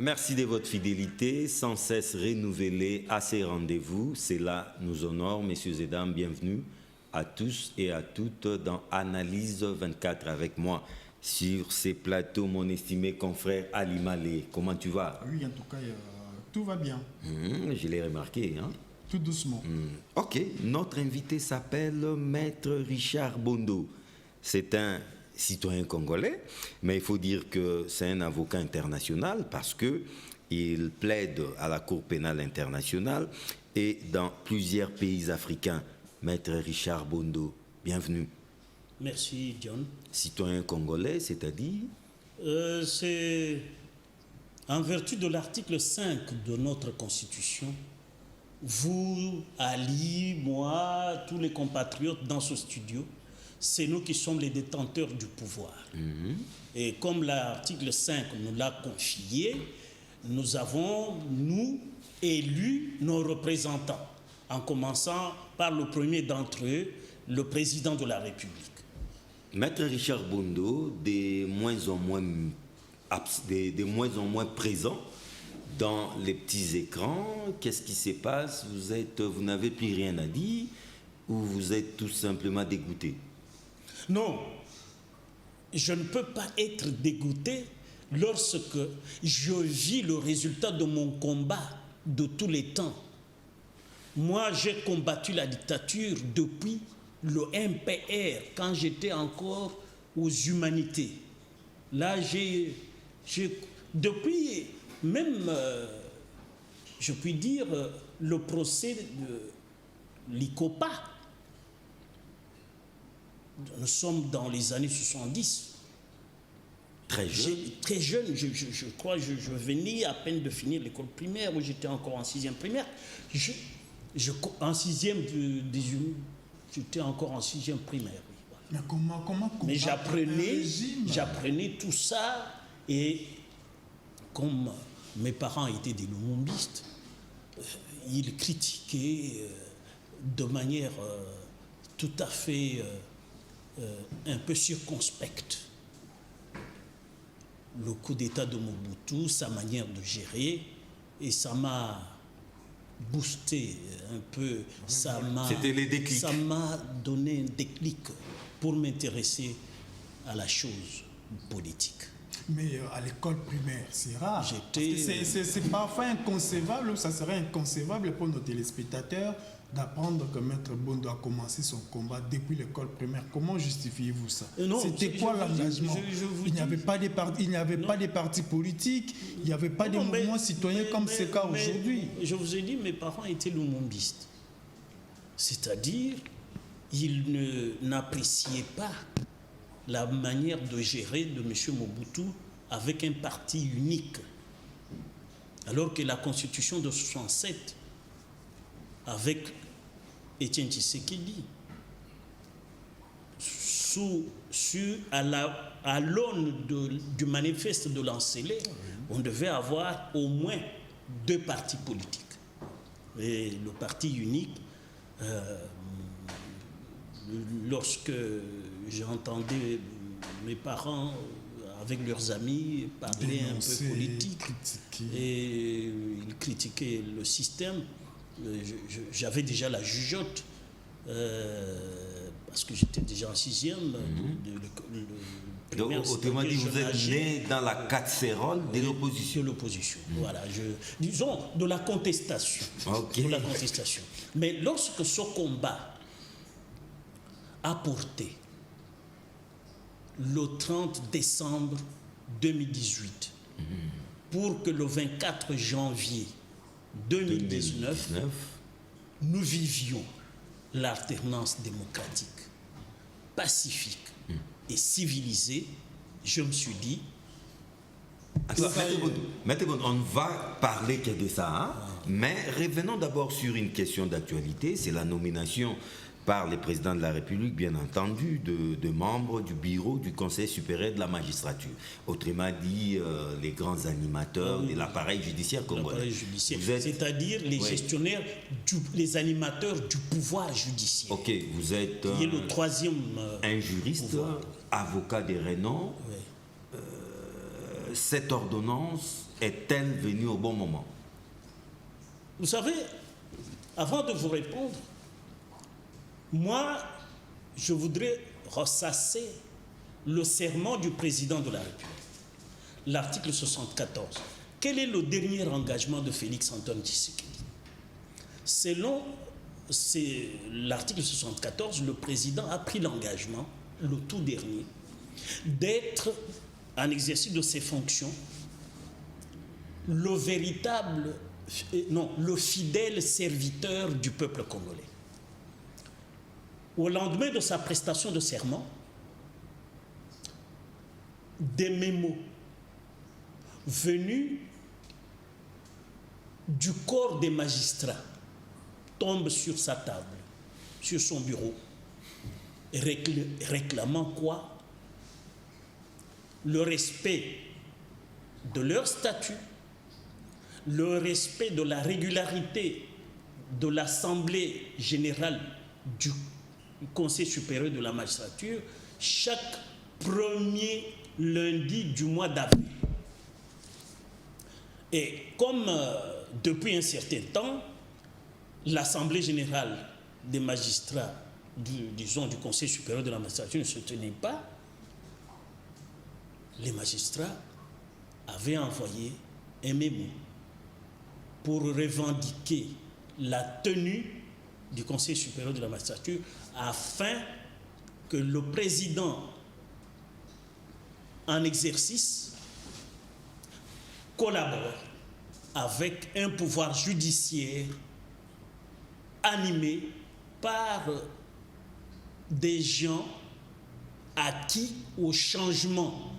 Merci de votre fidélité, sans cesse renouvelée à ces rendez-vous. Cela nous honore, messieurs et dames, bienvenue à tous et à toutes dans Analyse 24 avec moi. Sur ces plateaux, mon estimé confrère Ali Malé. Comment tu vas? Oui, en tout cas, tout va bien. Je l'ai remarqué. Hein? Tout doucement. Ok, notre invité s'appelle Maître Richard Bondo. C'est un citoyen congolais, mais il faut dire que c'est un avocat international parce qu'il plaide à la Cour pénale internationale et dans plusieurs pays africains. Maître Richard Bondo, bienvenue. Merci, John. Citoyen congolais, c'est-à-dire c'est en vertu de l'article 5 de notre Constitution, vous, Ali, moi, tous les compatriotes dans ce studio, c'est nous qui sommes les détenteurs du pouvoir. Et comme l'article 5 nous l'a confié, nous avons, nous, élu nos représentants, en commençant par le premier d'entre eux, le président de la République. Maître Richard Bondo, de moins en moins présent dans les petits écrans. Qu'est-ce qui se passe? Vous n'avez plus rien à dire ou vous êtes tout simplement dégoûté? Non, je ne peux pas être dégoûté lorsque je vis le résultat de mon combat de tous les temps. Moi, j'ai combattu la dictature depuis le MPR, quand j'étais encore aux humanités. Là, depuis même, je puis dire, le procès de l'ICOPA. Nous sommes dans les années 70. Très jeune. Très jeune, je crois, je venais à peine de finir l'école primaire, où j'étais encore en 6e primaire. En 6e, j'étais encore en 6e primaire. Mais comment Mais j'apprenais tout ça, et comme mes parents étaient des lumumbistes, ils critiquaient de manière tout à fait un peu circonspecte le coup d'État de Mobutu, sa manière de gérer, et ça m'a boosté un peu, C'était les déclics. Ça m'a donné un déclic pour m'intéresser à la chose politique. Mais à l'école primaire, c'est rare. C'est parfois inconcevable, ou ça serait inconcevable pour nos téléspectateurs d'apprendre que Maître Bondo a commencé son combat depuis l'école primaire. Comment justifiez-vous ça? C'était quoi l'engagement? Il n'y avait pas de partis politiques, il n'y avait pas de mouvements citoyens comme c'est le cas aujourd'hui. Je vous ai dit, mes parents étaient lumumbistes. C'est-à-dire, ils n'appréciaient pas la manière de gérer de M. Mobutu avec un parti unique. Alors que la Constitution de 67, avec Étienne Tshisekedi, à l'aune du manifeste de Lancelet, on devait avoir au moins 2 partis politiques. Et le parti unique, lorsque j'entendais mes parents avec leurs amis parler un peu politique et ils critiquaient le système, j'avais déjà la jugeote parce que j'étais déjà en 6e. Donc, autrement dit, vous êtes né dans la casserole de l'opposition. De l'opposition, voilà. Disons, de la contestation. Okay. De la contestation. Mais lorsque ce combat a porté le 30 décembre 2018 pour que le 24 janvier 2019, nous vivions l'alternance démocratique, pacifique et civilisée, je me suis dit... Maître Bondo, on va parler que de ça, hein? Mais revenons d'abord sur une question d'actualité, c'est la nomination par le président de la République, bien entendu, de membres du bureau du Conseil supérieur de la magistrature. Autrement dit, les grands animateurs de l'appareil judiciaire congolais. C'est-à-dire les gestionnaires, les animateurs du pouvoir judiciaire. Ok, vous êtes qui est le 3e un juriste, avocat de renom. Oui. Cette ordonnance est-elle venue au bon moment? Vous savez, avant de vous répondre, moi, je voudrais ressasser le serment du président de la République. L'article 74. Quel est le dernier engagement de Félix Antoine Tshisekedi? Selon l'article 74, le président a pris l'engagement, le tout dernier, d'être, en exercice de ses fonctions, le fidèle serviteur du peuple congolais. Au lendemain de sa prestation de serment, des mémos venus du corps des magistrats tombent sur sa table, sur son bureau, réclamant quoi? Le respect de leur statut, le respect de la régularité de l'Assemblée générale du Conseil supérieur de la magistrature chaque premier lundi du mois d'avril. Et comme depuis un certain temps, l'Assemblée générale des magistrats, du Conseil supérieur de la magistrature ne se tenait pas, les magistrats avaient envoyé un mémo pour revendiquer la tenue du Conseil supérieur de la magistrature afin que le président en exercice collabore avec un pouvoir judiciaire animé par des gens acquis au changement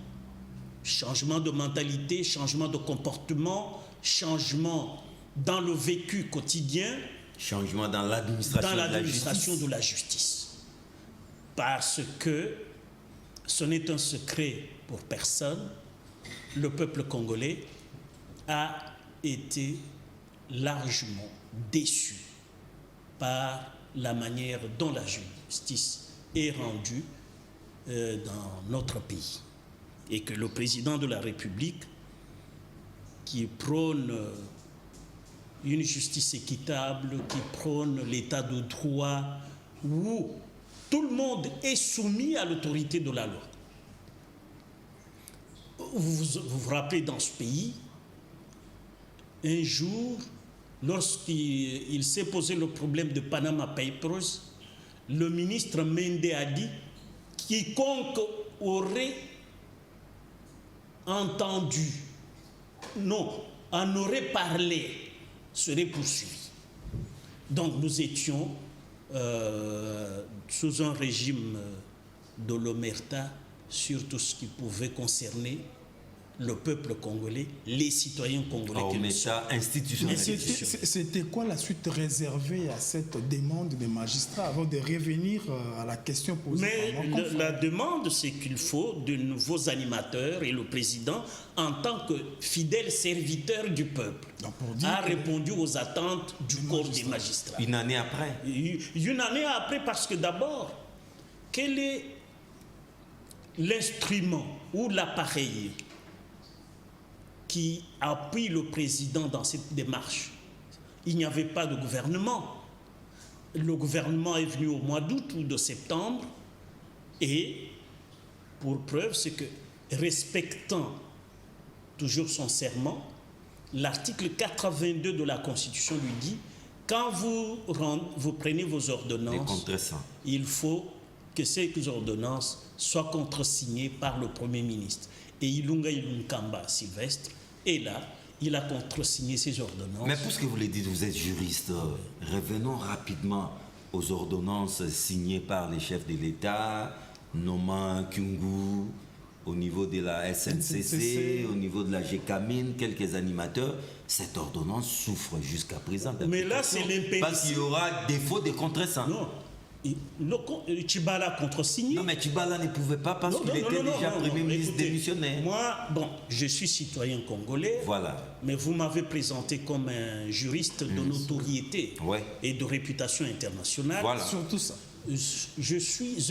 de mentalité, changement de comportement, changement dans le vécu quotidien, changement dans l'administration de la justice. Parce que ce n'est un secret pour personne, le peuple congolais a été largement déçu par la manière dont la justice est rendue dans notre pays. Et que le président de la République, qui prône une justice équitable, qui prône l'état de droit, où tout le monde est soumis à l'autorité de la loi. Vous vous rappelez, dans ce pays, un jour, lorsqu'il s'est posé le problème de Panama Papers, le ministre Mende a dit « quiconque aurait entendu, non, en aurait parlé, serait poursuivi. » Donc nous étions sous un régime de l'omerta sur tout ce qui pouvait concerner le peuple congolais, les citoyens congolais. Omerta institutionnel. C'était quoi la suite réservée à cette demande des magistrats avant de revenir à la question posée? Mais la demande, c'est qu'il faut de nouveaux animateurs, et le président, en tant que fidèle serviteur du peuple, a répondu aux attentes du corps des magistrats. Une année après? Une année après, parce que d'abord, quel est l'instrument ou l'appareil qui appuie le président dans cette démarche? Il n'y avait pas de gouvernement. Le gouvernement est venu au mois d'août ou de septembre, et pour preuve, c'est que, respectant toujours son serment, l'article 82 de la Constitution lui dit: quand vous prenez vos ordonnances, il faut que ces ordonnances soient contresignées par le Premier ministre. Et Ilunga Ilunkamba Sylvestre est là, il a contresigné ces ordonnances. Mais puisque vous le dites, vous êtes juriste, revenons rapidement aux ordonnances signées par les chefs de l'État, nommant Kyungu, au niveau de la SNCC, au niveau de la GECAMINE, quelques animateurs. Cette ordonnance souffre jusqu'à présent. Mais là, c'est l'impératif. Parce qu'il y aura défaut de contresens. Non. Tchibala contresigné. Non, mais Tchibala ne pouvait pas parce qu'il était déjà Premier ministre démissionnaire. Moi, je suis citoyen congolais. Voilà. Mais vous m'avez présenté comme un juriste de notoriété et de réputation internationale. Voilà. Surtout ça. Je suis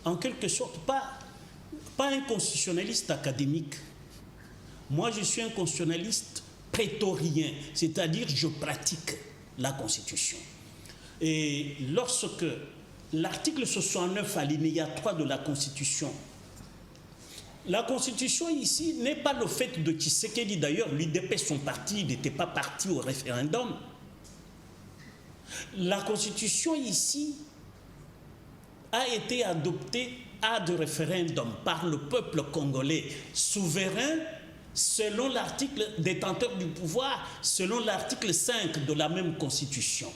en quelque sorte pas un constitutionnaliste académique. Moi, je suis un constitutionnaliste prétorien, c'est-à-dire je pratique la Constitution. Et lorsque l'article 69 alinéa 3 de la Constitution ici n'est pas le fait de Tshisekedi. D'ailleurs, l'UDP, son parti, n'était pas parti au référendum. La Constitution ici a été adoptée à de référendum par le peuple congolais, souverain, selon l'article détenteur du pouvoir, selon l'article 5 de la même Constitution.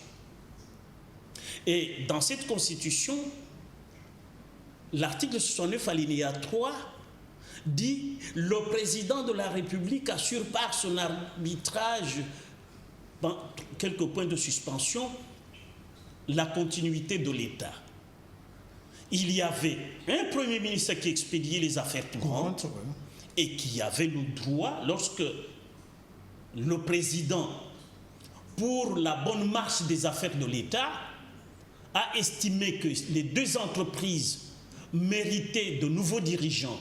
Et dans cette Constitution, l'article 69 alinéa 3 dit « Le président de la République assure par son arbitrage, quelques points de suspension, la continuité de l'État ». Il y avait un Premier ministre qui expédiait les affaires courantes et qui avait le droit, lorsque le président, pour la bonne marche des affaires de l'État, a estimé que les deux entreprises méritaient de nouveaux dirigeants.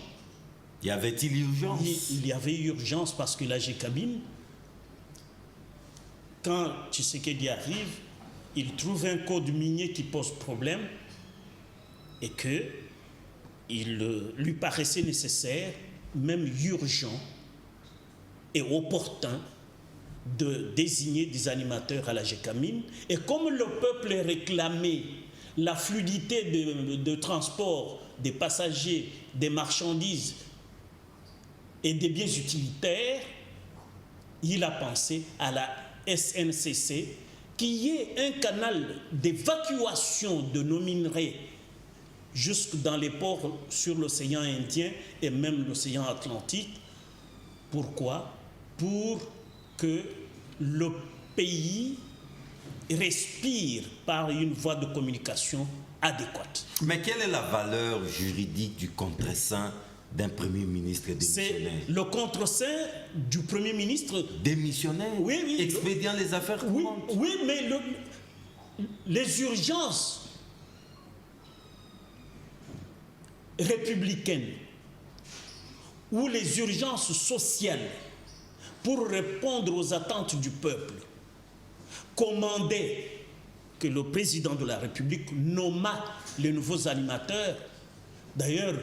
Y avait-il urgence? Il y avait urgence parce que la GCABIN, quand Tshisekedi arrive, il trouve un code minier qui pose problème et qu'il lui paraissait nécessaire, même urgent et opportun, de désigner des animateurs à la GCABIN. Et comme le peuple réclamait la fluidité de transport des passagers, des marchandises et des biens utilitaires, il a pensé à la SNCC, qui est un canal d'évacuation de nos minerais jusque dans les ports sur l'océan Indien et même l'océan Atlantique. Pourquoi? Pour que le pays respire par une voie de communication adéquate. Mais quelle est la valeur juridique du contre-seing d'un Premier ministre démissionnaire? C'est le contre-seing du Premier ministre démissionnaire, oui, expédiant les affaires courantes. Oui, mais les urgences républicaines ou les urgences sociales pour répondre aux attentes du peuple commandaient que le président de la République nomma les nouveaux animateurs. D'ailleurs,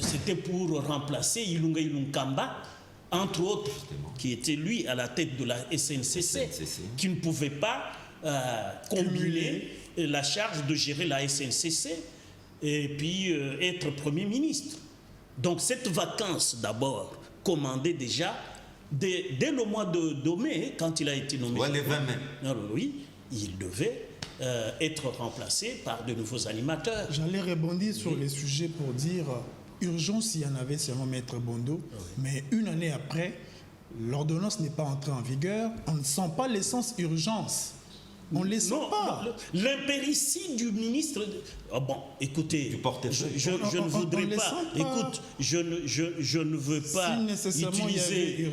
c'était pour remplacer Ilunga Ilunkamba, entre autres, qui était lui à la tête de la SNCC, qui ne pouvait pas combiner la charge de gérer la SNCC et puis être Premier ministre. Donc cette vacance, d'abord, commandée déjà dès le mois de mai, quand il a été nommé. Ouais, les 20 mai. Oui, il devait être remplacé par de nouveaux animateurs. J'allais rebondir sur les sujets pour dire urgence, il y en avait selon Maître Bondo, mais une année après, l'ordonnance n'est pas entrée en vigueur. On ne sent pas l'essence urgence. On ne les sent pas. L'impéritie du ministre... Oh bon, écoutez, je ne voudrais pas... Écoute, je ne veux pas utiliser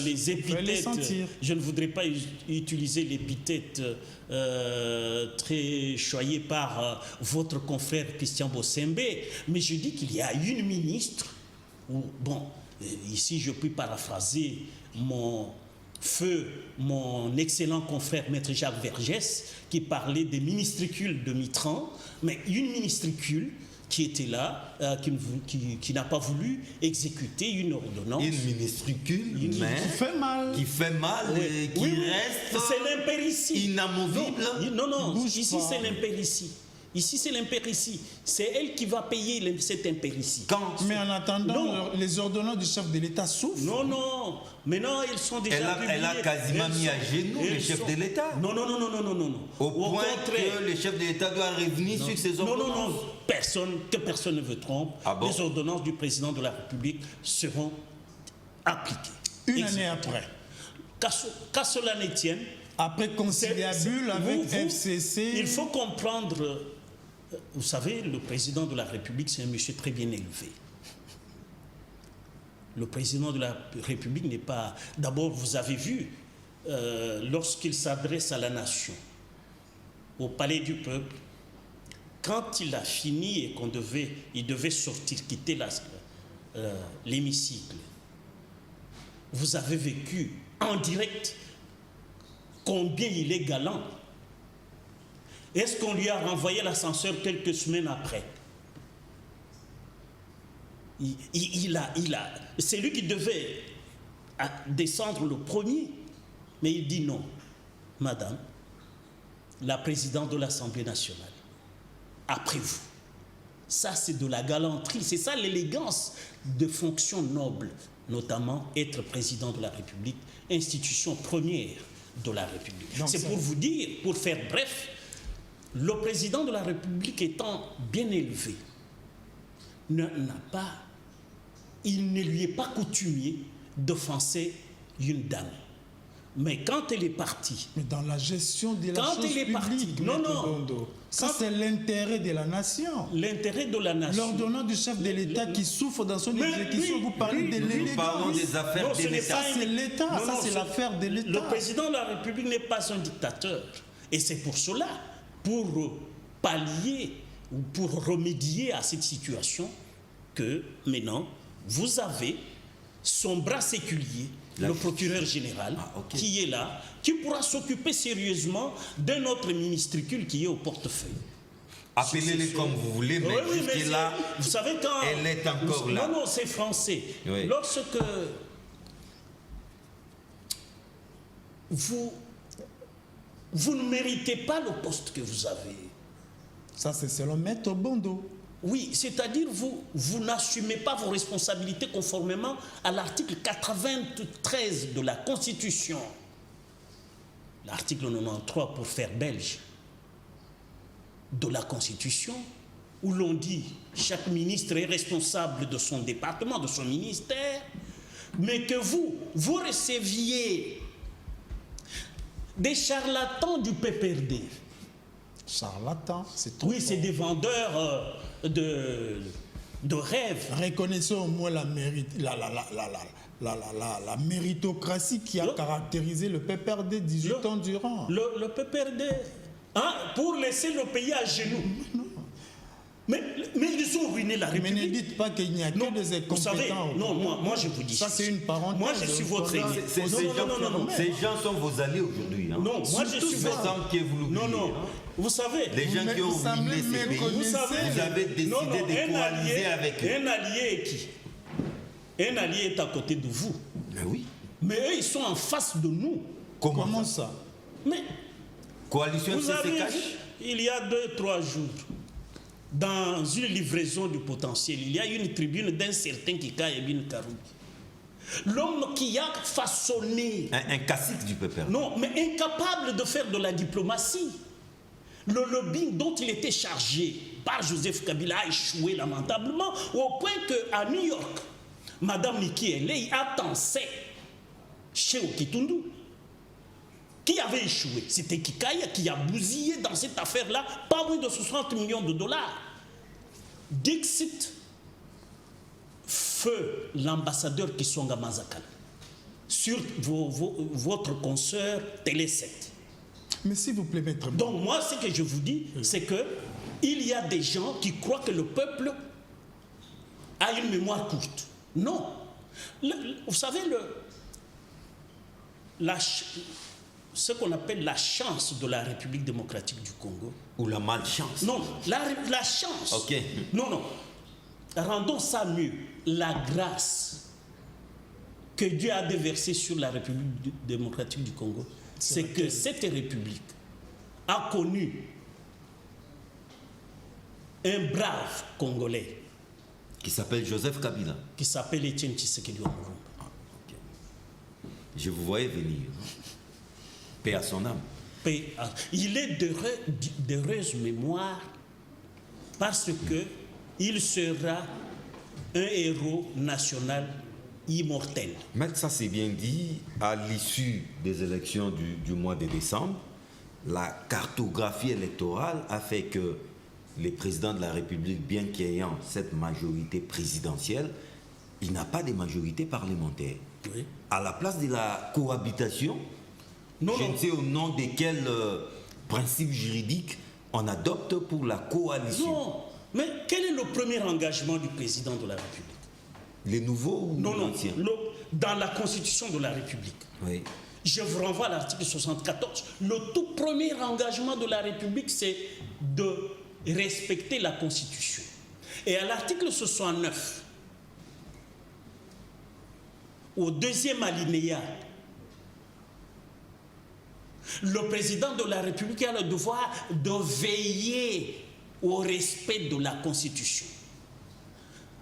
les épithètes... Je ne voudrais pas utiliser l'épithète très choyée par votre confrère Christian Bossembe, mais je dis qu'il y a une ministre... Bon, ici je puis paraphraser mon excellent confrère Maître Jacques Vergès, qui parlait des ministricules de Mitterrand, mais une ministricule qui était là, qui n'a pas voulu exécuter une ordonnance. Une ministricule, mais qui fait mal et qui reste c'est l'impéritie. Inamovible. Non, ici c'est l'impéritie. Ici, c'est l'impéritie. C'est elle qui va payer cette impéritie. Mais en attendant, les ordonnances du chef de l'État souffrent. Non. Maintenant, elles sont déjà publiées. Elle a quasiment mis à genoux le chef de l'État. Non. Au point que le chef de l'État doit revenir sur ses ordonnances. Non. Personne ne veut tromper. Les ordonnances du président de la République seront appliquées. Une année après. Qu'à cela ne tienne. Après conciliabule avec FCC. Il faut comprendre... Vous savez, le président de la République, c'est un monsieur très bien élevé. Le président de la République n'est pas... D'abord, vous avez vu, lorsqu'il s'adresse à la nation, au palais du peuple, quand il a fini et il devait sortir, quitter l'hémicycle, vous avez vécu en direct combien il est galant. Est-ce qu'on lui a renvoyé l'ascenseur quelques semaines après? C'est lui qui devait descendre le premier, mais il dit non, madame, la présidente de l'Assemblée nationale, après vous. Ça, c'est de la galanterie, c'est ça l'élégance de fonctions nobles, notamment être président de la République, institution première de la République. C'est pour vous dire, pour faire bref, le président de la République étant bien élevé, il ne lui est pas coutumier d'offenser une dame. Mais quand elle est partie... Mais dans la gestion de la chose publique, ça c'est l'intérêt de la nation. L'intérêt de la nation. L'ordonnance du chef de l'État qui souffre dans son exécution, vous parlez de l'État. Nous parlons des affaires de l'État. Ça c'est l'État, ça c'est l'affaire de l'État. Le président de la République n'est pas un dictateur. Et c'est pour cela, pour pallier ou pour remédier à cette situation, que maintenant, vous avez son bras séculier, le procureur général, qui est là, qui pourra s'occuper sérieusement d'un autre ministricule qui est au portefeuille. Appelez-les comme vous voulez, mais jusque-là, vous savez quand elle est encore là. Non, c'est français. Oui. Lorsque vous ne méritez pas le poste que vous avez. Ça, c'est selon Maître Bondo. Oui, c'est-à-dire vous n'assumez pas vos responsabilités conformément à l'article 93 de la Constitution. L'article 93, pour faire belge, de la Constitution, où l'on dit chaque ministre est responsable de son département, de son ministère, mais que vous receviez des charlatans du PPRD. Charlatans, c'est tout. Oui, c'est des vendeurs de rêves. Reconnaissons au moins la méritocratie qui a caractérisé le PPRD 18 ans durant. Le PPRD, pour laisser le pays à genoux. Non. Mais ils ont ruiné la République. Mais ne dites pas qu'il n'y a que des incompétents. Vous savez, non, moi je vous dis. Ça, c'est une parenthèse. Moi, je suis votre aîné. Ces gens sont vos alliés aujourd'hui. Non, moi je suis votre aîné. Non. Vous savez. Les gens qui ont ruiné ces pays, vous avez décidé de coaliser avec eux. Un allié est qui? Un allié est à côté de vous. Mais oui. Mais eux, ils sont en face de nous. Comment ça? Mais. Coalition vous avez CCK. Il y a 2-3 jours, dans une livraison du potentiel, il y a une tribune d'un certain Kika Ebin Karouki. L'homme qui a façonné... Un cacique du peuple. Non, mais incapable de faire de la diplomatie. Le lobbying dont il était chargé par Joseph Kabila a échoué lamentablement, au point qu'à New York, Madame Nikki Haley a tensé chez Okitundu. Qui avait échoué? C'était Kikaya qui a bousillé dans cette affaire-là pas moins de 60 millions de dollars. Dixit, feu l'ambassadeur Kisonga Mazakala sur votre consoeur Télé 7. Mais s'il vous plaît, maître. Donc moi, ce que je vous dis, c'est que il y a des gens qui croient que le peuple a une mémoire courte. Non. Vous savez, ce qu'on appelle la chance de la République démocratique du Congo. Ou la malchance. Non, la chance. Ok. Non. Rendons ça mieux. La grâce que Dieu a déversée sur la République démocratique du Congo, c'est que cette République a connu un brave Congolais. Qui s'appelle Joseph Kabila. Qui s'appelle Etienne Tshisekedi Omulumba. Okay. Je vous voyais venir. Paix à son âme. Il est d'heureuse mémoire parce que il sera un héros national immortel. Mais ça c'est bien dit, à l'issue des élections du mois de décembre, la cartographie électorale a fait que les présidents de la République, bien qu'ayant cette majorité présidentielle, il n'a pas de majorité parlementaire. Oui. À la place de la cohabitation, je ne sais au nom de quel principe juridique on adopte pour la coalition. Non, mais quel est le premier engagement du président de la République? Les nouveaux ou les anciens? dans la Constitution de la République. Oui. Je vous renvoie à l'article 74. Le tout premier engagement de la République, c'est de respecter la Constitution. Et à l'article 69, au deuxième alinéa, le président de la République a le devoir de veiller au respect de la Constitution.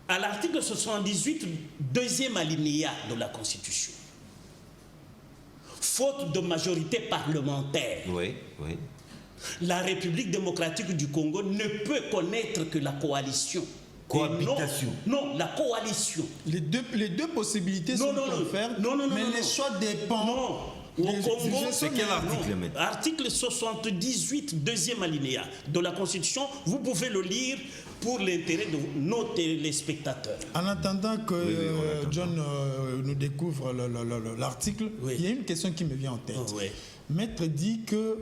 À l'article 78, deuxième alinéa de la Constitution, faute de majorité parlementaire, Oui, oui. la République démocratique du Congo ne peut connaître que la coalition. Cohabitation. Non, la coalition. Les deux possibilités sont offertes, mais les choix dépendent. Non. Au Congo, c'est quel article, maître? Article 78, deuxième alinéa de la Constitution. Vous pouvez le lire pour l'intérêt de nos téléspectateurs. En attendant que John nous découvre l'article, il y a une question qui me vient en tête. Maître dit que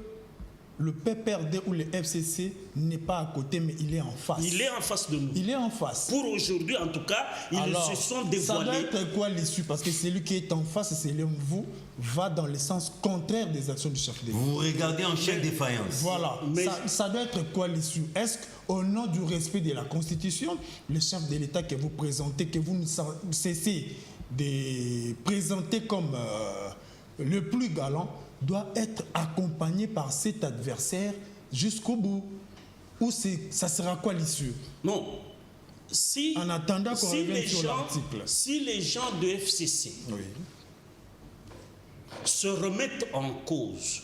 le PPRD ou le FCC n'est pas à côté, mais il est en face. Il est en face de nous. Il est en face. Pour aujourd'hui, en tout cas, ils se sont dévoilés. Ça doit être quoi l'issue? Parce que celui qui est en face, c'est vous, va dans le sens contraire des actions du chef d'État. Vous regardez en chef défaillance. Voilà. Ça doit être quoi l'issue? Est-ce qu'au nom du respect de la Constitution, le chef de l'État que vous présentez, que vous ne cessez de présenter comme le plus galant, doit être accompagné par cet adversaire jusqu'au bout? Ou ça sera quoi l'issue? Non. En attendant qu'on revienne sur l'article. Si les gens de FCC se remettent en cause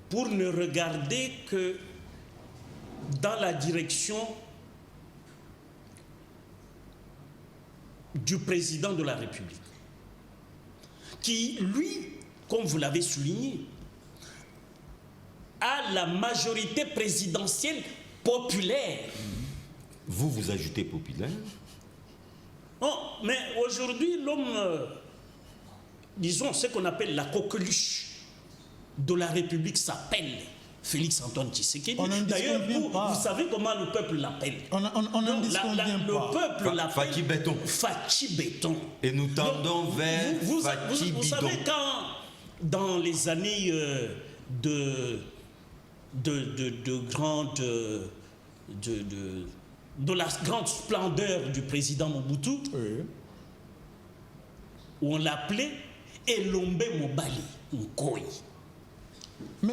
pour ne regarder que dans la direction du président de la République, qui, lui, comme vous l'avez souligné, a la majorité présidentielle populaire. Vous ajoutez populaire? Non, mais aujourd'hui, l'homme, disons, ce qu'on appelle la coqueluche de la République s'appelle Félix Antoine Tshisekedi. D'ailleurs, vous savez comment le peuple l'appelle? On n'en disconvient pas. Le peuple l'appelle Fachi Béton. Fachi Béton. Et nous tendons vers Fachi Bidon. Vous savez, quand, dans les années de la grande splendeur du président Mobutu, où on l'appelait Elombe Mobali Nkoi. Mais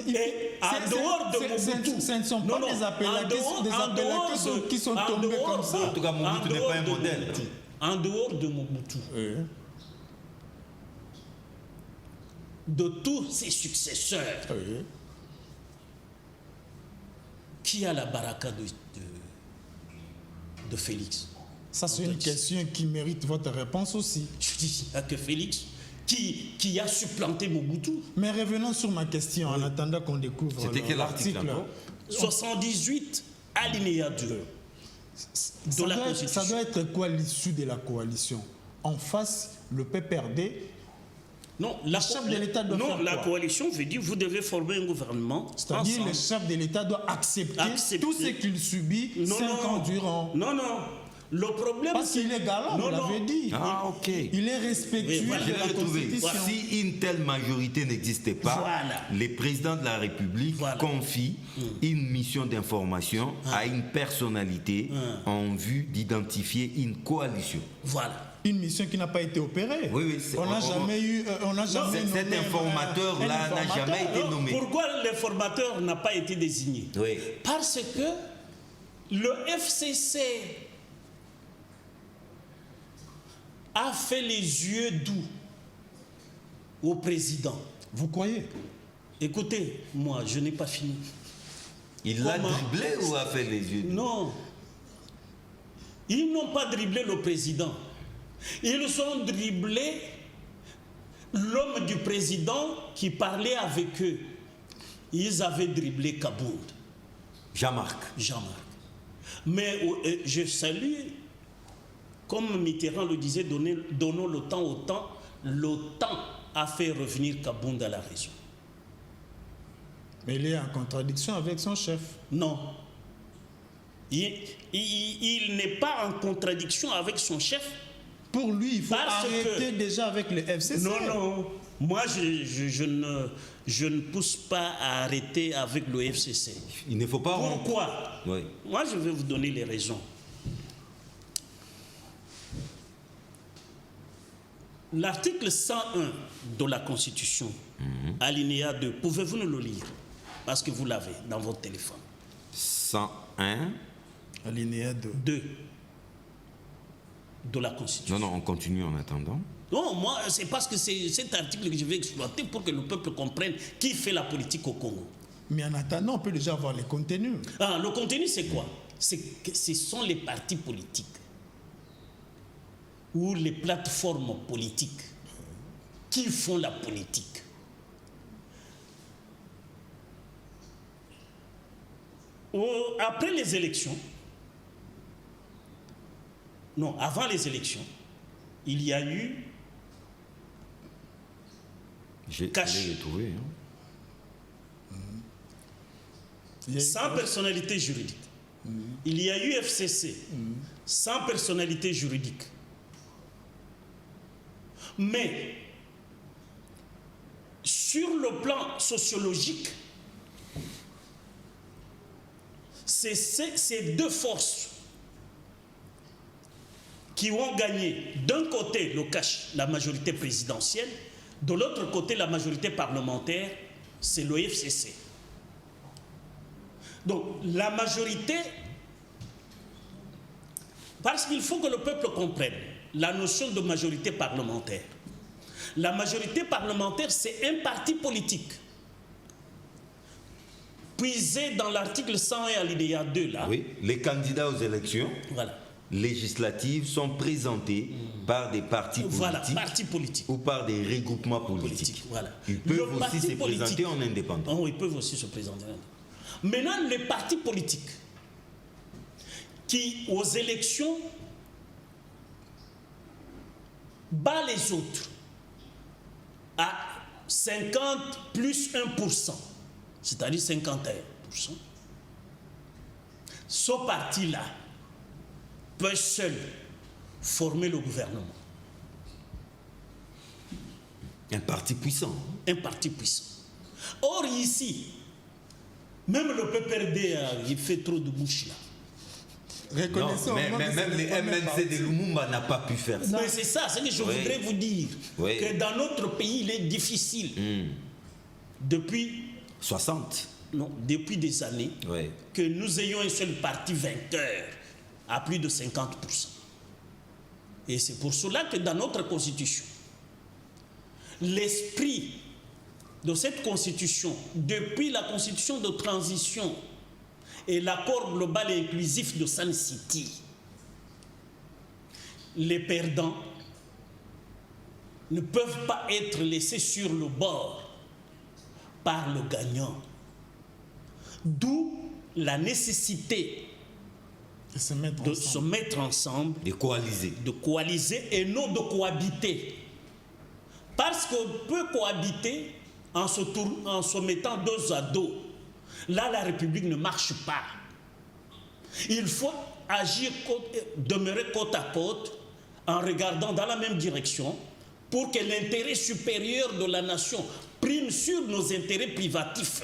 en dehors de Mobutu, ce ne sont pas des appellations qui sont tombés comme ça. En tout cas, Mobutu n'est pas un modèle. En dehors de Mobutu, de tous ses successeurs, qui a la baraka de Félix? Ça, c'est une question qui mérite votre réponse aussi. Je dis, il n'y a que Félix qui a supplanté Mobutu. Mais revenons sur ma question en attendant qu'on découvre. C'était quel article? 78, alinéa 2 de la Constitution. Ça doit être quoi l'issue de la coalition? En face, le PPRD. Non, la coalition veut dire que vous devez former un gouvernement. C'est-à-dire que le chef de l'État doit accepter tout ce qu'il subit 5 ans durant. Non. Le problème, parce qu'il est galant, vous l'avez dit. Ah, ok. Il est respectueux de la Constitution. Si une telle majorité n'existait pas, les présidents de la République confient une mission d'information à une personnalité en vue d'identifier une coalition. Voilà. Une mission qui n'a pas été opérée. Oui, on n'a jamais eu. Cet informateur-là n'a jamais été nommé. Pourquoi l'informateur n'a pas été désigné? Parce que le FCC a fait les yeux doux au président. Vous croyez? Écoutez, moi, je n'ai pas fini. Il l'a dribblé ou a fait les yeux doux? Non. Ils n'ont pas dribblé le président. Ils ont dribblé l'homme du président qui parlait avec eux. Ils avaient dribblé Kabound. Jean-Marc. Mais je salue, comme Mitterrand le disait, donnons le temps au temps. Le temps a fait revenir Kabound à la raison. Mais il est en contradiction avec son chef. Non. Il n'est pas en contradiction avec son chef pour lui, il faut arrêter déjà avec le FCC. Non, non. Moi, je ne pousse pas à arrêter avec le FCC. Il ne faut pas... Pourquoi? Oui. Moi, je vais vous donner les raisons. L'article 101 de la Constitution, alinéa 2, pouvez-vous nous le lire? Parce que vous l'avez dans votre téléphone. 101 alinéa 2. 2 de la Constitution. Non, on continue en attendant. Non, moi, c'est parce que c'est cet article que je vais exploiter pour que le peuple comprenne qui fait la politique au Congo. Mais en attendant, on peut déjà voir les contenus. Ah, le contenu, c'est quoi? Ce sont les partis politiques ou les plateformes politiques qui font la politique. Après les élections, non, avant les élections, il y a eu cash. Trouvé, sans personnalité juridique. Il y a eu FCC, sans personnalité juridique. Mais sur le plan sociologique, c'est ces deux forces qui ont gagné d'un côté le cash, la majorité présidentielle, de l'autre côté la majorité parlementaire, c'est le FCC. Donc la majorité, parce qu'il faut que le peuple comprenne la notion de majorité parlementaire. La majorité parlementaire, c'est un parti politique. Puisé dans l'article 101 alinéa 2 là. Oui, les candidats aux élections législatives sont présentés par des partis politiques, ou par des regroupements politiques. Voilà. Ils peuvent aussi se présenter en indépendant. Oh, ils peuvent aussi se présenter en indépendant. Maintenant, les partis politiques qui, aux élections, bat les autres à 50 plus 1%, c'est-à-dire 51%, ce parti-là peut seul former le gouvernement. Un parti puissant. Un parti puissant. Or ici, même le PPRD, il fait trop de bouche là. Reconnaissons, mais même les MNC de Lumumba n'a pas pu faire ça. Mais c'est ça, c'est que je voudrais vous dire que dans notre pays, il est difficile. Depuis 60. Non, depuis des années, que nous ayons un seul parti vainqueur à plus de 50%. Et c'est pour cela que dans notre constitution, l'esprit de cette constitution, depuis la constitution de transition et l'accord global et inclusif de Sun City, les perdants ne peuvent pas être laissés sur le bord par le gagnant. D'où la nécessité de se mettre ensemble, de coaliser et non de cohabiter. Parce qu'on peut cohabiter en se mettant dos à dos. Là, la République ne marche pas. Il faut agir, demeurer côte à côte, en regardant dans la même direction, pour que l'intérêt supérieur de la nation prime sur nos intérêts privatifs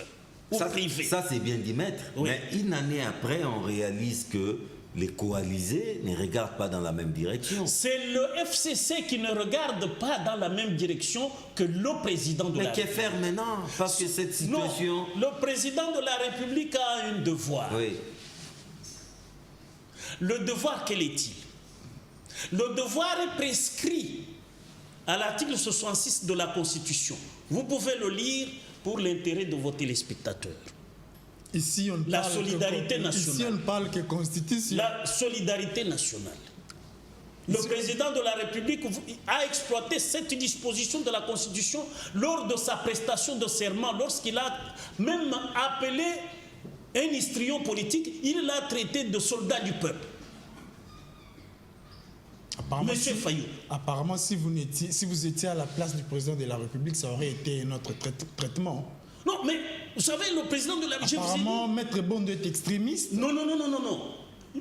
ou privés. Ça, c'est bien d'y mettre. Oui. Mais une année après, on réalise que les coalisés ne regardent pas dans la même direction. C'est le FCC qui ne regarde pas dans la même direction que le président de la République. Mais que faire maintenant? Parce que cette situation... Non, le président de la République a un devoir. Oui. Le devoir, quel est-il? Le devoir est prescrit à l'article 66 de la Constitution. Vous pouvez le lire pour l'intérêt de vos téléspectateurs. Ici, on la solidarité nationale. Ici, on ne parle que constitution. La solidarité nationale. Le président de la République a exploité cette disposition de la Constitution lors de sa prestation de serment, lorsqu'il a même appelé un histrion politique, il l'a traité de soldat du peuple. Monsieur Fayou. Apparemment, si vous étiez à la place du président de la République, ça aurait été un autre traitement. Non, mais vous savez, le président de la République... Apparemment, Maître Bondo est extrémiste. Non.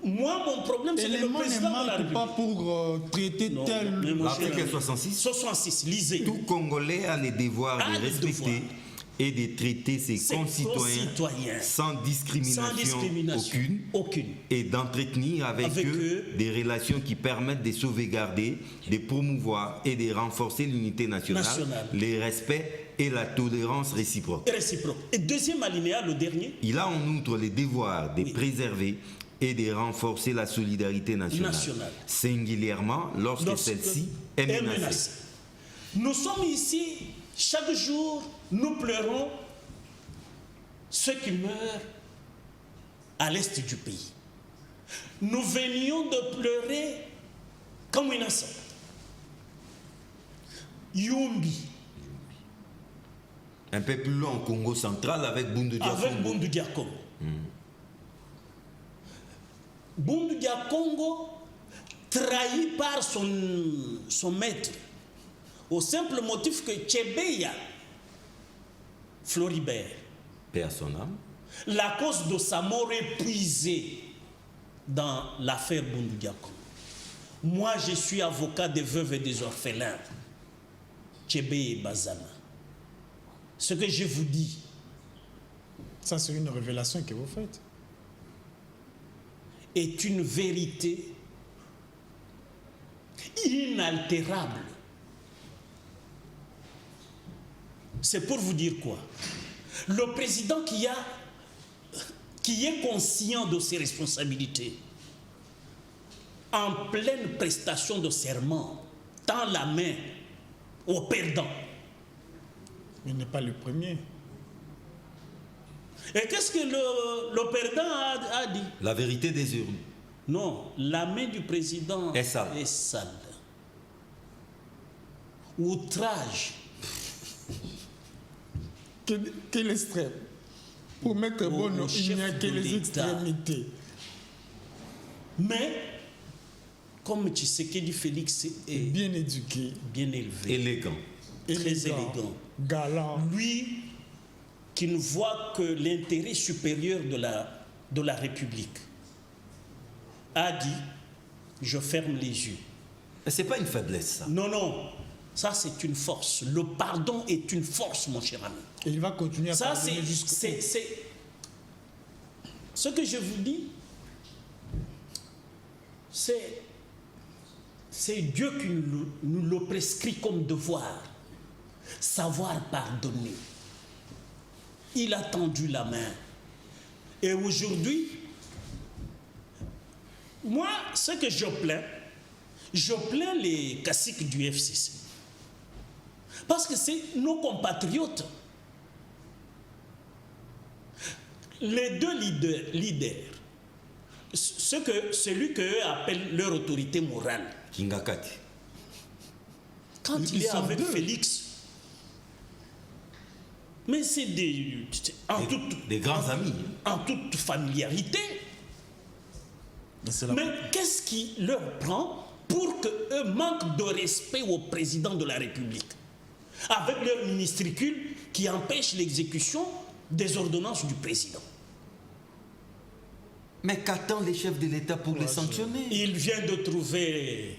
Moi, mon problème, c'est que le président de la République... pas pour traiter Non, tel... mais mon cher L'article ami, 66. 66, lisez. Tout Congolais a le devoir A de le respecter devoir. et de traiter ses concitoyens sans discrimination aucune et d'entretenir avec eux des relations qui permettent de sauvegarder, de promouvoir et de renforcer l'unité nationale, le respect et la tolérance réciproque. Et deuxième alinéa, le dernier. Il a en outre le devoir de préserver et de renforcer la solidarité nationale. Singulièrement lorsque celle-ci est menacée. Nous sommes ici, chaque jour, nous pleurons ceux qui meurent à l'est du pays. Nous venions de pleurer comme innocents. Yumbi. Un peu plus loin, au Congo central, avec Bundu Dia Congo. Avec Bundu Dia Congo. Bundu Dia Congo, trahi par son maître, au simple motif que Tchebeya, Floribert, paix à son âme, la cause de sa mort est puisée dans l'affaire Bundu Dia Congo. Moi, je suis avocat des veuves et des orphelins, Tchebeya et Bazana. Ce que je vous dis, ça c'est une révélation que vous faites, est une vérité inaltérable. C'est pour vous dire quoi? Le président qui est conscient de ses responsabilités, en pleine prestation de serment, tend la main au perdant. Il n'est pas le premier. Et qu'est-ce que le perdant a dit? La vérité des urnes. Non, la main du président est sale. Outrage. Quel extrême? Pour mettre bon, il n'y a que les extrémités. Mais, comme Tshisekedi Félix est bien éduqué, bien élevé, élégant, très élégant, galant, lui qui ne voit que l'intérêt supérieur de la République, a dit, je ferme les yeux. Mais ce n'est pas une faiblesse, ça. Non, non, ça c'est une force. Le pardon est une force, mon cher ami. Et il va continuer à pardonner jusqu'au bout. Ce que je vous dis, c'est Dieu qui nous le prescrit comme devoir. Savoir pardonner. Il a tendu la main. Et aujourd'hui, moi, ce que je plains les caciques du FCC. Parce que c'est nos compatriotes. Les deux leaders, celui qu'eux appellent leur autorité morale. Kingakati. Quand il est avec Félix, mais c'est des grands amis. En toute familiarité. Mais qu'est-ce qui leur prend pour qu'eux manquent de respect au président de la République, avec leur ministricule qui empêche l'exécution des ordonnances du président? Mais qu'attendent les chefs de l'État pour les sanctionner? Il vient de trouver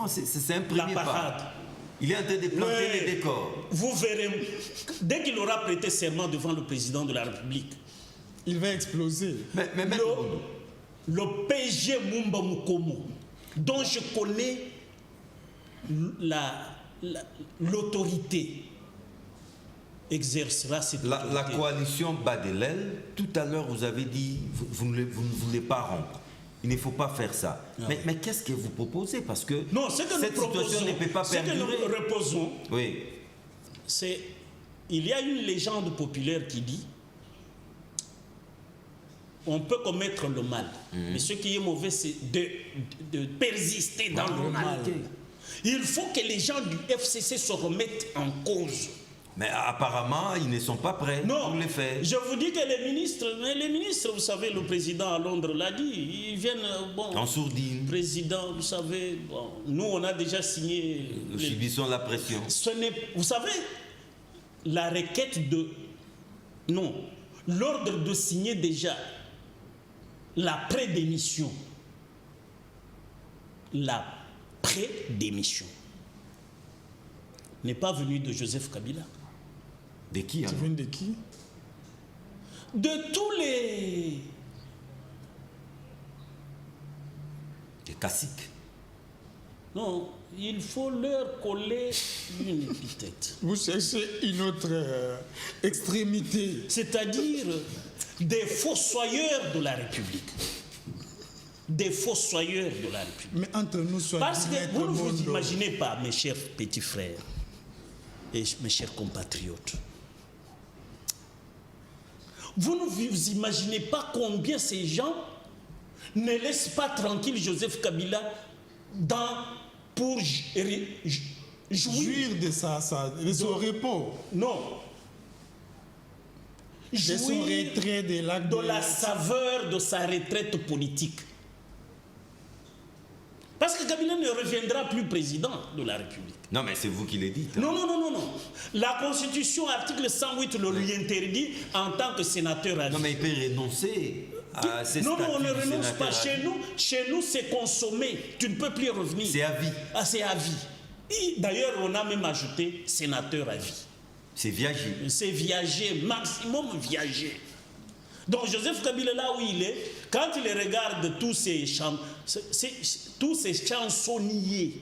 c'est un premier pas. Il est en train de planter les décors. Vous verrez, dès qu'il aura prêté serment devant le président de la République, il va exploser. Mais le PG Mumba Mukomo, dont je connais l'autorité, exercera cette autorité. La coalition bat de l'aile. Tout à l'heure, vous avez dit, vous ne voulez pas rompre. Il ne faut pas faire ça. Mais qu'est-ce que vous proposez? Parce que cette situation ne peut pas perdurer. Ce que nous proposons, oui, c'est... Il y a une légende populaire qui dit on peut commettre le mal, mais ce qui est mauvais, c'est de persister dans le mal. Il faut que les gens du FCC se remettent en cause. Mais apparemment, ils ne sont pas prêts pour le faire. Je vous dis que les ministres, vous savez, le président à Londres l'a dit, ils viennent, en sourdine. Président, vous savez, nous on a déjà signé... Nous subissons la pression. Vous savez, la requête de... Non, l'ordre de signer déjà la prédémission. La prédémission n'est pas venue de Joseph Kabila. De qui alors? C'est venu de qui? De tous les caciques. Non, il faut leur coller une épithète. Vous cherchez une autre extrémité. C'est-à-dire des fossoyeurs de la République. Des fossoyeurs de la République. Mais entre nous, parce que vous ne vous imaginez pas, mes chers petits frères et mes chers compatriotes, vous ne vous imaginez pas combien ces gens ne laissent pas tranquille Joseph Kabila pour jouir de son repos. Non. De son retrait de la saveur de sa retraite politique. Parce que Kabila ne reviendra plus président de la République. Non, mais c'est vous qui le dites. Hein. Non. La Constitution, article 108, le lui interdit en tant que sénateur à vie. Non, mais il peut renoncer à ses statuts. Non, on ne renonce pas. Chez nous, c'est consommé. Tu ne peux plus revenir. C'est à vie. Ah, c'est à vie. D'ailleurs, on a même ajouté sénateur à vie. C'est viager. C'est viager, maximum viager. Donc Joseph Kabila, là où il est, quand il regarde tous ces chansonniers,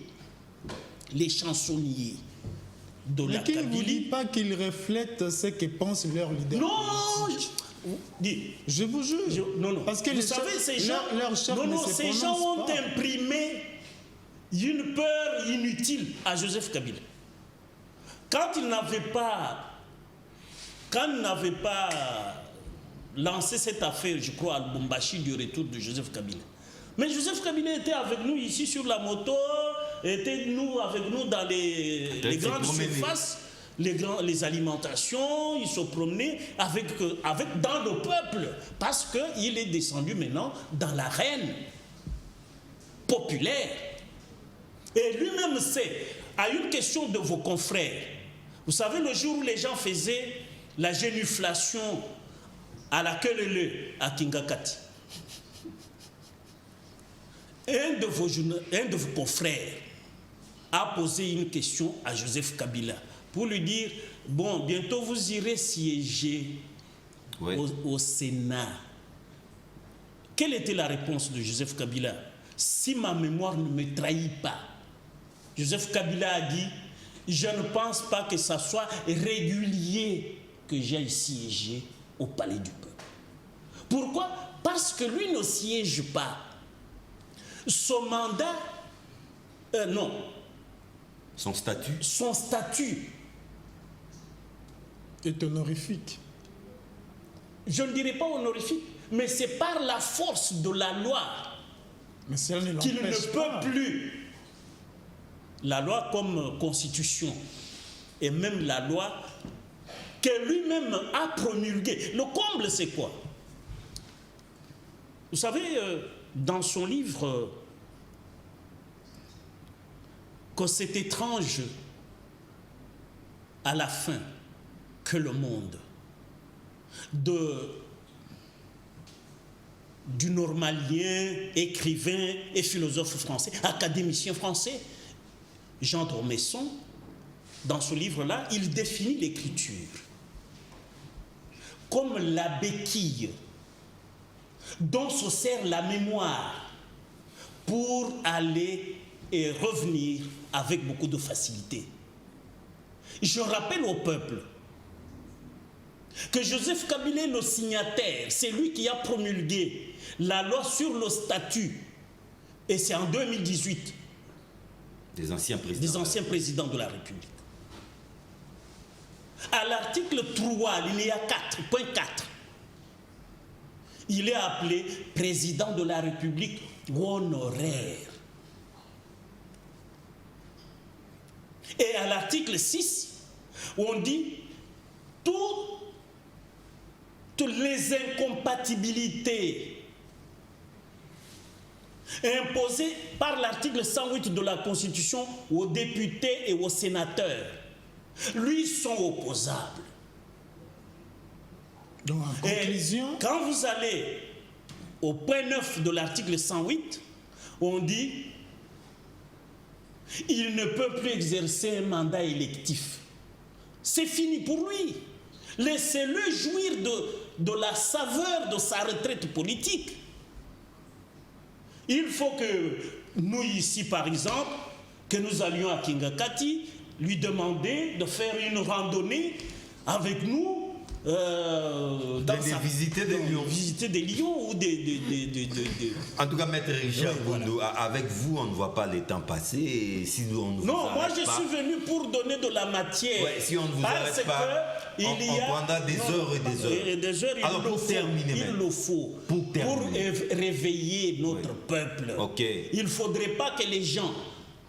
les chansonniers de la Kabylie... Mais qu'il ne vous dit pas qu'ils reflètent ce que pense leur leader politique. Je vous jure. Non. Parce que vous savez, ces gens, ces gens ont imprimé une peur inutile à Joseph Kabila. Quand il n'avait pas lancé cette affaire, je crois, à Lubumbashi, du retour de Joseph Kabila. Mais Joseph Kabila était avec nous ici sur la moto, était avec nous dans les grandes surfaces, les alimentations, il se promenait dans le peuple, parce qu'il est descendu maintenant dans l'arène populaire. Et lui-même sait, à une question de vos confrères, vous savez, le jour où les gens faisaient la génuflation à la queue leu à Kingakati, un de vos confrères a posé une question à Joseph Kabila pour lui dire, bon, bientôt vous irez siéger au Sénat. Quelle était la réponse de Joseph Kabila? Si ma mémoire ne me trahit pas, Joseph Kabila a dit, je ne pense pas que ça soit régulier que j'aille siéger au palais du peuple. Pourquoi? Parce que lui ne siège pas. Son mandat, non. Son statut est honorifique. Je ne dirais pas honorifique, mais c'est par la force de la loi qu'il ne peut plus. La loi comme constitution et même la loi que lui-même a promulguée. Le comble, c'est quoi? Vous savez, dans son livre, que c'est étrange à la fin que le monde du normalien, écrivain et philosophe français, académicien français, Jean Dormesson, dans ce livre-là, il définit l'écriture comme la béquille dont se sert la mémoire pour aller et revenir avec beaucoup de facilité. Je rappelle au peuple que Joseph Kabila est le signataire, c'est lui qui a promulgué la loi sur le statut, et c'est en 2018, des anciens présidents de la République. À l'article 3, linéa 4.4, il est appelé président de la République honoraire. Et à l'article 6, on dit toutes les incompatibilités imposées par l'article 108 de la Constitution aux députés et aux sénateurs, lui, sont opposables. Donc, en conclusion, quand vous allez au point 9 de l'article 108, on dit il ne peut plus exercer un mandat électif. C'est fini pour lui. Laissez-le jouir de la saveur de sa retraite politique. Il faut que nous ici, par exemple, que nous allions à Kingakati, lui demander de faire une randonnée avec nous visiter des lions. Visiter des lions ou En tout cas, Maître Richard Bondo, avec vous, on ne voit pas les temps passer. Et si nous, on non, moi je suis venu pour donner de la matière. Ouais, si on ne vous arrête pas, on prendra des heures et des heures. Et des heures. Alors pour terminer, il le faut. Pour réveiller notre peuple. Okay. Il ne faudrait pas que les gens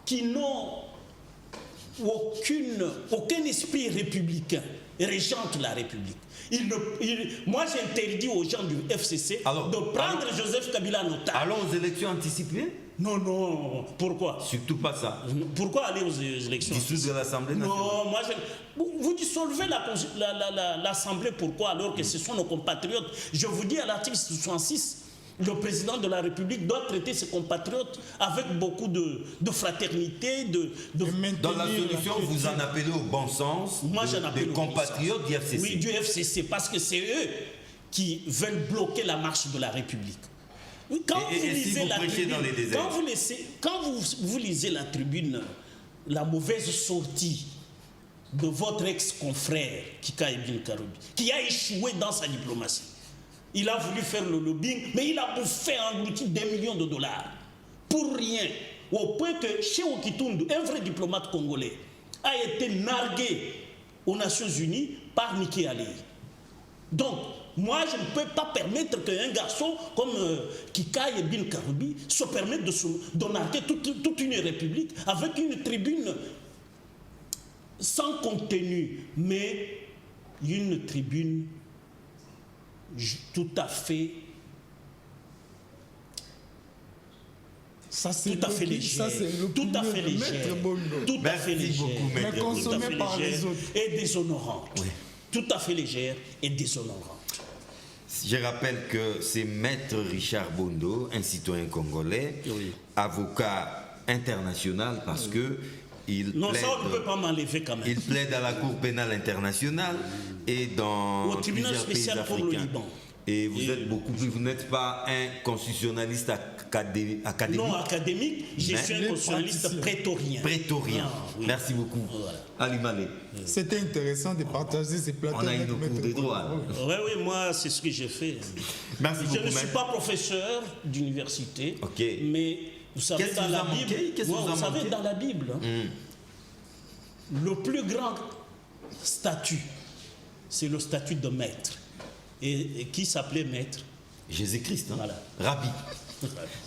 qui n'ont aucun esprit républicain régente la République. Moi, j'interdis aux gens du FCC de prendre Joseph Kabila en otage. Allons aux élections anticipées? Non. Pourquoi? Surtout pas ça. Pourquoi aller aux élections? Dissoudre l'Assemblée nationale? Non, moi, vous dissolvez l'Assemblée, pourquoi? Alors que ce sont nos compatriotes. Je vous dis à l'article 66, le président de la République doit traiter ses compatriotes avec beaucoup de fraternité, Dans la solution, vous en appelez au bon sens. Moi, j'en appelle des compatriotes du FCC. Oui, du FCC, parce que c'est eux qui veulent bloquer la marche de la République. Quand vous lisez la tribune, la mauvaise sortie de votre ex-confrère, Kika Ibn Karoubi, qui a échoué dans sa diplomatie. Il a voulu faire le lobbying, mais il a bouffé, englouti des millions de dollars. Pour rien. Au point que chez Okitundu, un vrai diplomate congolais, a été nargué aux Nations Unies par Niki Haley. Donc, moi, je ne peux pas permettre qu'un garçon comme Kika Ibn Karoubi se permette de narguer toute une république avec une tribune sans contenu, mais une tribune tout à fait légère, tout à fait légère, mais consommée par les autres et déshonorante, tout à fait légère et déshonorante. Je rappelle que c'est Maître Richard Bondo, un citoyen congolais, avocat international, parce que non, ça on ne peut pas m'enlever quand même. Il plaide à la Cour pénale internationale et dans au tribunal spécial pour le Liban. Et vous êtes beaucoup plus, vous n'êtes pas un constitutionnaliste académique. Non, académique, je suis un constitutionnaliste prétorien. Prétorien. Oui. Merci beaucoup. Voilà. Ali Malé. C'était intéressant de partager ces plateaux. On a eu nos cours de droit. Oui, moi, c'est ce que j'ai fait. Merci beaucoup. Je ne suis pas professeur d'université, mais vous savez, dans la Bible, le plus grand statut, c'est le statut de maître. Et qui s'appelait maître? Jésus-Christ, Voilà. Rabbi.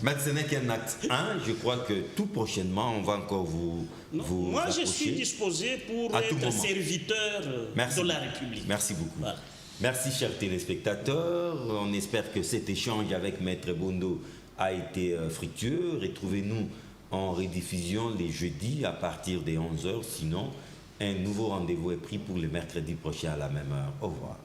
Maître, ce n'est qu'un acte 1. Je crois que tout prochainement, on va encore vous moi, approcher. Je suis disposé pour être serviteur de la République. Merci beaucoup. Voilà. Merci, chers téléspectateurs. On espère que cet échange avec Maître Bondo a été fructueux. Retrouvez-nous en rediffusion les jeudis à partir des 11h. Sinon, un nouveau rendez-vous est pris pour le mercredi prochain à la même heure. Au revoir.